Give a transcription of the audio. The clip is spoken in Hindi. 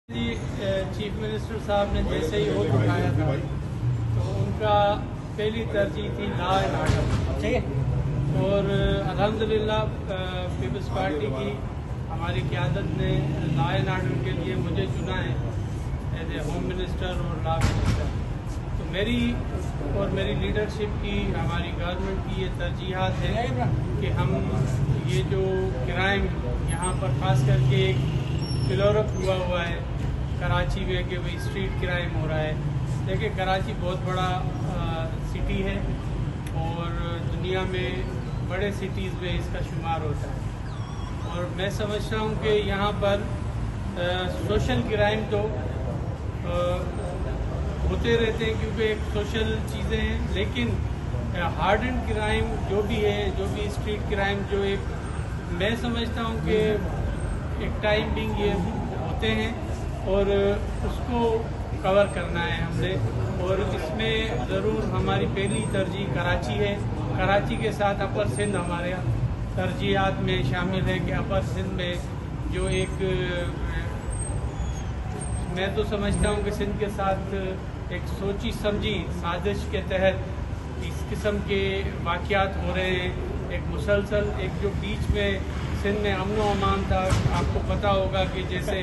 जी चीफ मिनिस्टर साहब ने जैसे ही वोट उठाया था तो उनका पहली तरजीह थी लॉ एंड ऑर्डर। ठीक है। और अल्हम्दुलिल्लाह पीपल्स पार्टी की हमारी क़यादत ने लॉ एंड ऑर्डर के लिए मुझे चुना है एज ए होम मिनिस्टर और लॉ मिनिस्टर। तो मेरी और मेरी लीडरशिप की, हमारी गवर्नमेंट की ये तरजीहात है कि हम ये जो क्राइम यहाँ पर खास करके एक फिलोरप हुआ है कराची में कि भाई स्ट्रीट क्राइम हो रहा है। देखिए कराची बहुत बड़ा सिटी है और दुनिया में बड़े सिटीज़ में इसका शुमार होता है। और मैं समझता हूँ कि यहाँ पर सोशल क्राइम तो होते रहते हैं क्योंकि एक सोशल चीज़ें हैं, लेकिन हार्ड एंड क्राइम जो भी है, जो भी स्ट्रीट क्राइम, जो एक मैं समझता हूँ कि एक टाइम बिंग ये होते हैं और उसको कवर करना है हमने। और इसमें ज़रूर हमारी पहली तरजीह कराची है। कराची के साथ अपर सिंध हमारे तरजीहात में शामिल है कि अपर सिंध में जो एक मैं तो समझता हूँ कि सिंध के साथ एक सोची समझी साजिश के तहत इस किस्म के वाक़यात हो रहे हैं। एक मुसलसल एक जो बीच में सिंध में अमन व अमान था, आपको पता होगा कि जैसे